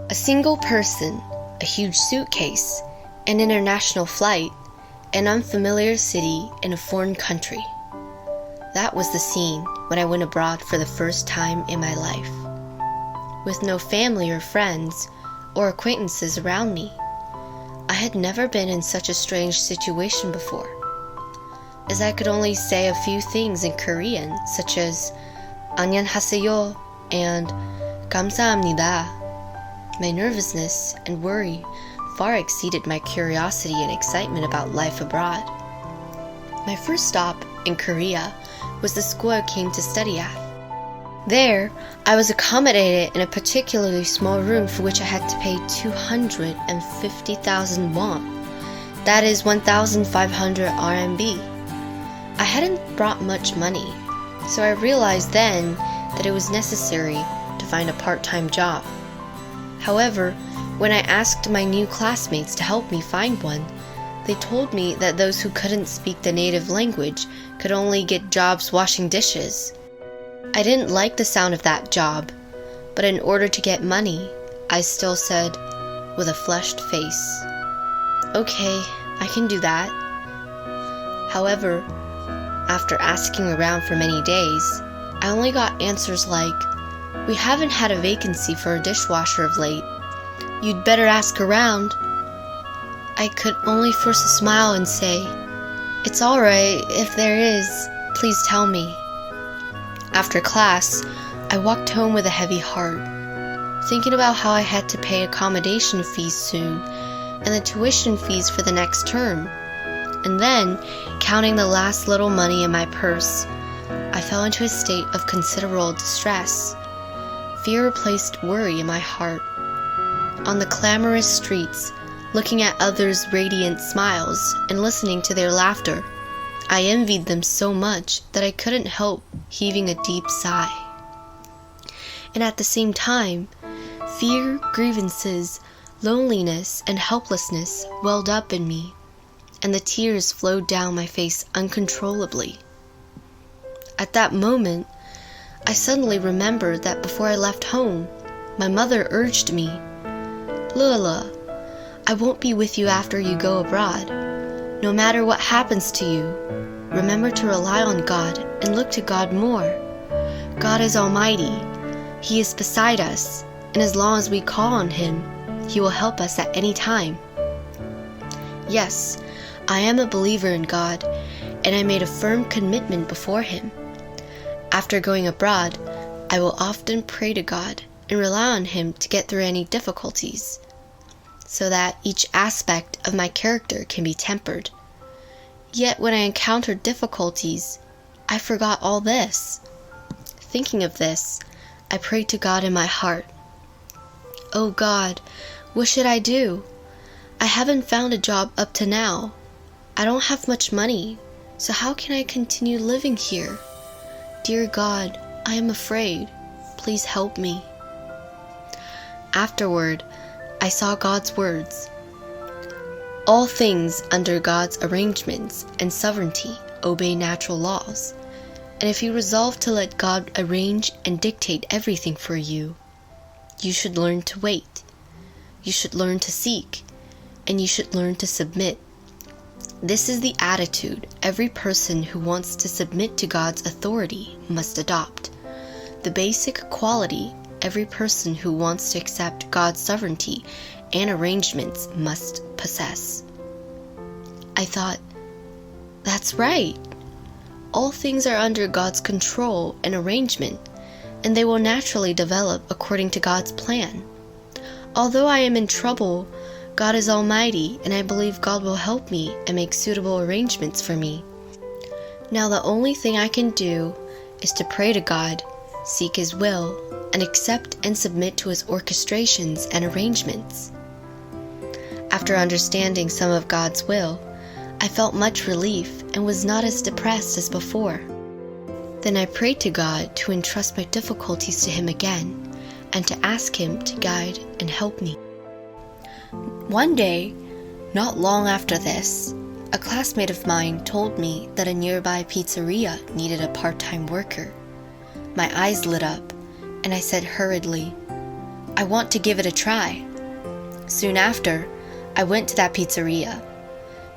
A single person, a huge suitcase, an international flight, an unfamiliar city in a foreign country. That was the scene when I went abroad for the first time in my life. With no family or friends or acquaintances around me, I had never been in such a strange situation before, as I could only say a few things in Korean, such as 안녕하세요 and 감사합니다. My nervousness and worry far exceeded my curiosity and excitement about life abroad. My first stop in Korea was the school I came to study at. There, I was accommodated in a particularly small room for which I had to pay 250,000 won. That is 1,500 RMB. I hadn't brought much money, so I realized then that it was necessary to find a part-time job. However, when I asked my new classmates to help me find one, they told me that those who couldn't speak the native language could only get jobs washing dishes. I didn't like the sound of that job, but in order to get money, I still said, with a flushed face, "Okay, I can do that." However, after asking around for many days, I only got answers like, "We haven't had a vacancy for a dishwasher of late. You'd better ask around." I could only force a smile and say, "It's alright, if there is, please tell me." After class, I walked home with a heavy heart, thinking about how I had to pay accommodation fees soon and the tuition fees for the next term, and then counting the last little money in my purse. I fell into a state of considerable distress. Fear replaced worry in my heart. On the clamorous streets, looking at others' radiant smiles and listening to their laughter, I envied them so much that I couldn't help heaving a deep sigh. And at the same time, fear, grievances, loneliness, and helplessness welled up in me, and the tears flowed down my face uncontrollably. At that moment, I suddenly remembered that before I left home, my mother urged me, "Lula, I won't be with you after you go abroad. No matter what happens to you, remember to rely on God and look to God more. God is almighty. He is beside us, and as long as we call on Him, He will help us at any time." Yes, I am a believer in God, and I made a firm commitment before Him. After going abroad, I will often pray to God and rely on Him to get through any difficulties, so that each aspect of my character can be tempered. Yet when I encountered difficulties, I forgot all this. Thinking of this, I prayed to God in my heart. "Oh God, what should I do? I haven't found a job up to now. I don't have much money, so how can I continue living here? Dear God, I am afraid. Please help me." Afterward, I saw God's words. All things under God's arrangements and sovereignty obey natural laws, and if you resolve to let God arrange and dictate everything for you, you should learn to wait, you should learn to seek, and you should learn to submit. This is the attitude every person who wants to submit to God's authority must adopt, the basic quality every person who wants to accept God's sovereignty and arrangements must possess. I thought, that's right. All things are under God's control and arrangement, and they will naturally develop according to God's plan. Although I am in trouble, God is almighty, and I believe God will help me and make suitable arrangements for me. Now the only thing I can do is to pray to God, seek His will, and accept and submit to His orchestrations and arrangements. After understanding some of God's will, I felt much relief and was not as depressed as before. Then I prayed to God to entrust my difficulties to Him again, and to ask Him to guide and help me. One day, not long after this, a classmate of mine told me that a nearby pizzeria needed a part-time worker. My eyes lit up, and I said hurriedly, I want to give it a try. Soon after, I went to that pizzeria.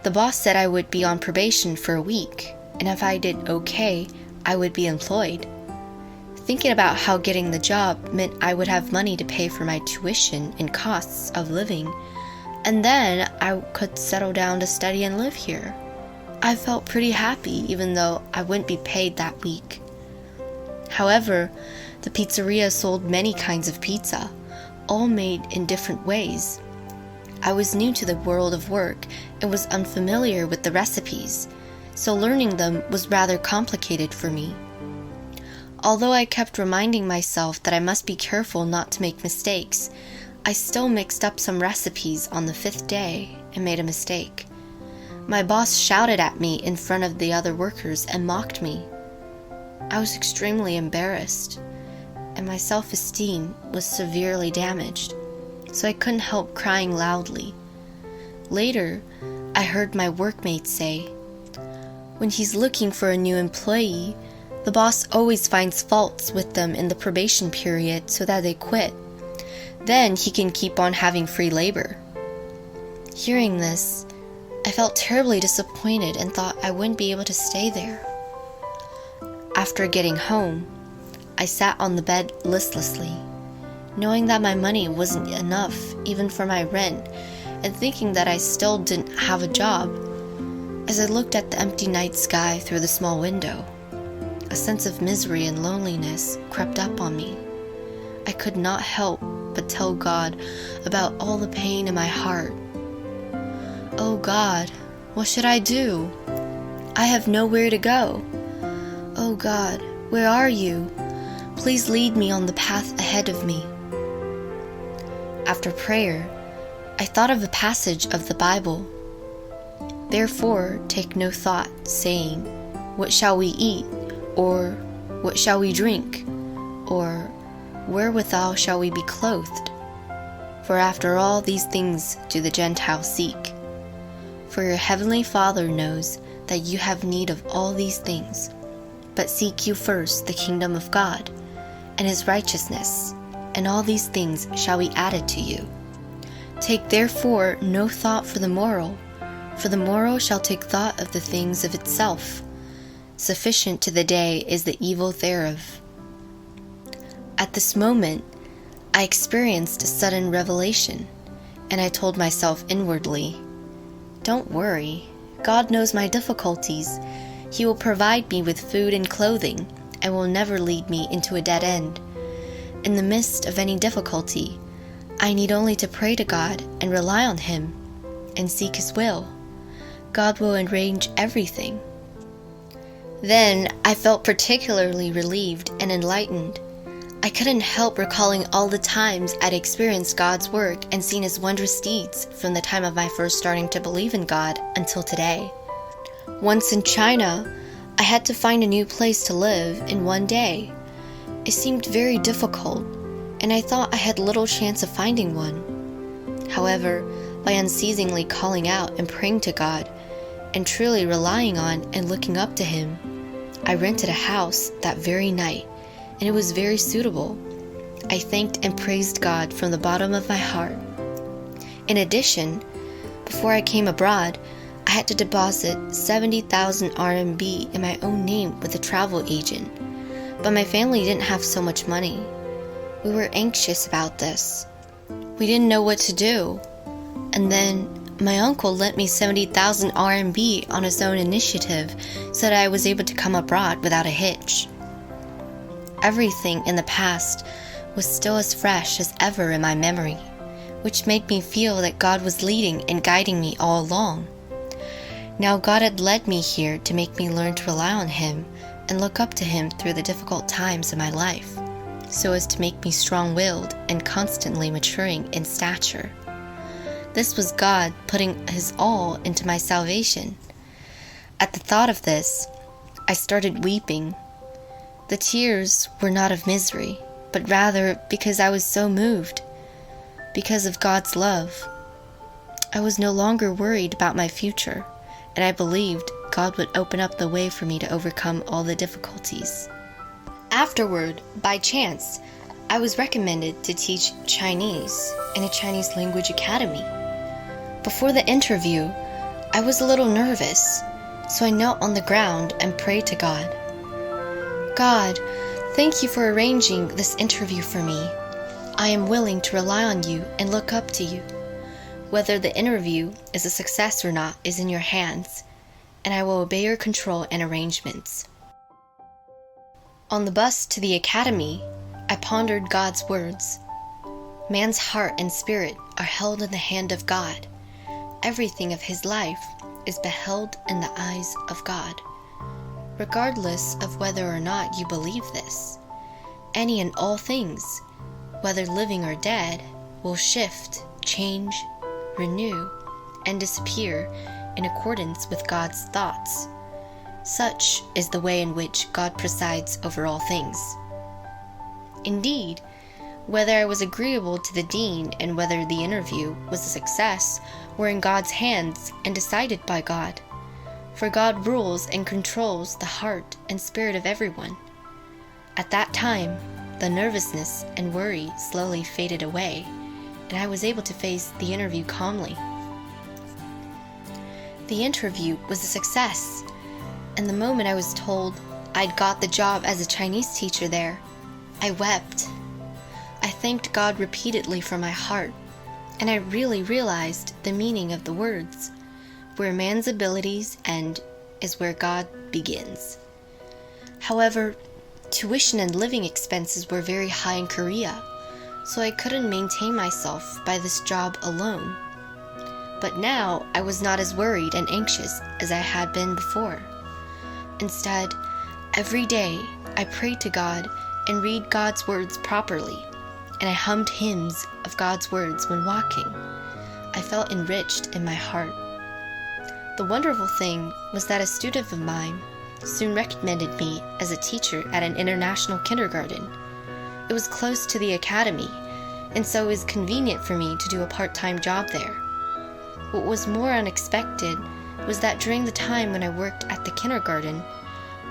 The boss said I would be on probation for a week, and if I did okay, I would be employed. Thinking about how getting the job meant I would have money to pay for my tuition and costs of living, and then I could settle down to study and live here. I felt pretty happy even though I wouldn't be paid that week. However, the pizzeria sold many kinds of pizza, all made in different ways. I was new to the world of work and was unfamiliar with the recipes, so learning them was rather complicated for me. Although I kept reminding myself that I must be careful not to make mistakes, I still mixed up some recipes on the 5th day and made a mistake. My boss shouted at me in front of the other workers and mocked me. I was extremely embarrassed, and my self-esteem was severely damaged, so I couldn't help crying loudly. Later, I heard my workmates say, when he's looking for a new employee, the boss always finds faults with them in the probation period so that they quit. Then he can keep on having free labor. Hearing this, I felt terribly disappointed and thought I wouldn't be able to stay there. After getting home, I sat on the bed listlessly, knowing that my money wasn't enough even for my rent, and thinking that I still didn't have a job. As I looked at the empty night sky through the small window, a sense of misery and loneliness crept up on me. I could not help but tell God about all the pain in my heart. Oh God, what should I do? I have nowhere to go. Oh God, where are you? Please lead me on the path ahead of me. After prayer, I thought of a passage of the Bible. Therefore, take no thought, saying, what shall we eat? Or what shall we drink? Or wherewithal shall we be clothed? For after all these things do the Gentiles seek. For your heavenly Father knows that you have need of all these things. But seek you first the kingdom of God and his righteousness, and all these things shall be added to you. Take therefore no thought for the morrow, for the morrow shall take thought of the things of itself. Sufficient to the day is the evil thereof. At this moment, I experienced a sudden revelation, and I told myself inwardly, don't worry, God knows my difficulties. He will provide me with food and clothing, and will never lead me into a dead end. In the midst of any difficulty, I need only to pray to God and rely on Him, and seek His will. God will arrange everything. Then I felt particularly relieved and enlightened. I couldn't help recalling all the times I'd experienced God's work and seen His wondrous deeds from the time of my first starting to believe in God until today. Once in China, I had to find a new place to live in one day. It seemed very difficult, and I thought I had little chance of finding one. However, by unceasingly calling out and praying to God, and truly relying on and looking up to Him, I rented a house that very night, and it was very suitable. I thanked and praised God from the bottom of my heart. In addition, before I came abroad, I had to deposit 70,000 RMB in my own name with a travel agent, but my family didn't have so much money. We were anxious about this. We didn't know what to do. And then my uncle lent me 70,000 RMB on his own initiative so that I was able to come abroad without a hitch. Everything in the past was still as fresh as ever in my memory, which made me feel that God was leading and guiding me all along. Now God had led me here to make me learn to rely on Him and look up to Him through the difficult times of my life, so as to make me strong-willed and constantly maturing in stature. This was God putting His all into my salvation. At the thought of this, I started weeping. The tears were not of misery, but rather because I was so moved, because of God's love. I was no longer worried about my future, and I believed God would open up the way for me to overcome all the difficulties. Afterward, by chance, I was recommended to teach Chinese in a Chinese language academy. Before the interview, I was a little nervous, so I knelt on the ground and prayed to God. God, thank you for arranging this interview for me. I am willing to rely on you and look up to you. Whether the interview is a success or not is in your hands, and I will obey your control and arrangements. On the bus to the academy, I pondered God's words. Man's heart and spirit are held in the hand of God. Everything of his life is beheld in the eyes of God. Regardless of whether or not you believe this, any and all things, whether living or dead, will shift, change, renew, and disappear in accordance with God's thoughts. Such is the way in which God presides over all things. Indeed, whether I was agreeable to the dean and whether the interview was a success were in God's hands and decided by God. For God rules and controls the heart and spirit of everyone. At that time, the nervousness and worry slowly faded away, and I was able to face the interview calmly. The interview was a success, and the moment I was told I'd got the job as a Chinese teacher there, I wept. I thanked God repeatedly from my heart, and I really realized the meaning of the words. Where man's abilities end is where God begins. However, tuition and living expenses were very high in Korea, so I couldn't maintain myself by this job alone. But now I was not as worried and anxious as I had been before. Instead, every day I prayed to God and read God's words properly, and I hummed hymns of God's words when walking. I felt enriched in my heart. The wonderful thing was that a student of mine soon recommended me as a teacher at an international kindergarten. It was close to the academy, and so it was convenient for me to do a part-time job there. What was more unexpected was that during the time when I worked at the kindergarten,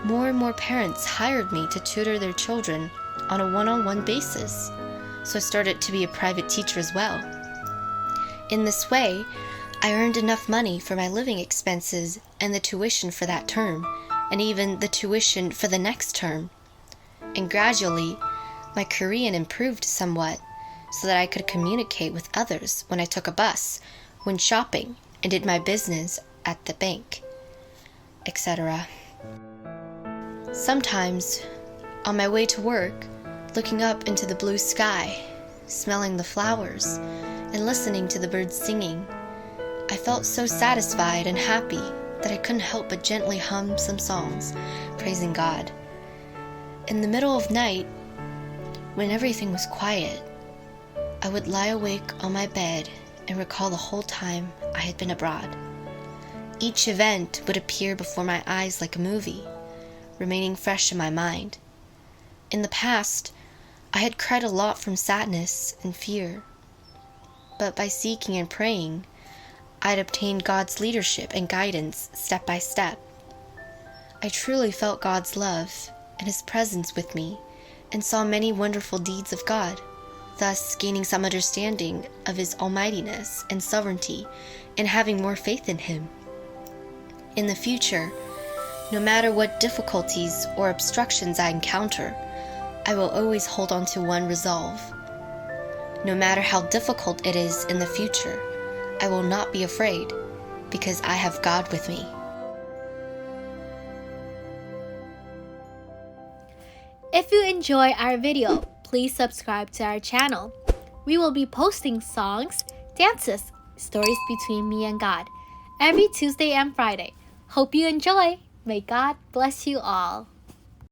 more and more parents hired me to tutor their children on a one-on-one basis, so I started to be a private teacher as well. In this way, I earned enough money for my living expenses and the tuition for that term, and even the tuition for the next term. And gradually, my Korean improved somewhat so that I could communicate with others when I took a bus, when shopping, and did my business at the bank, etc. Sometimes, on my way to work, looking up into the blue sky, smelling the flowers, and listening to the birds singing, I felt so satisfied and happy that I couldn't help but gently hum some songs, praising God. In the middle of night, when everything was quiet, I would lie awake on my bed and recall the whole time I had been abroad. Each event would appear before my eyes like a movie, remaining fresh in my mind. In the past, I had cried a lot from sadness and fear, but by seeking and praying, I had obtained God's leadership and guidance step by step. I truly felt God's love and His presence with me, and saw many wonderful deeds of God, thus gaining some understanding of His almightiness and sovereignty, and having more faith in Him. In the future, no matter what difficulties or obstructions I encounter, I will always hold on to one resolve. No matter how difficult it is in the future, I will not be afraid, because I have God with me. If you enjoy our video, please subscribe to our channel. We will be posting songs, dances, stories between me and God every Tuesday and Friday. Hope you enjoy. May God bless you all.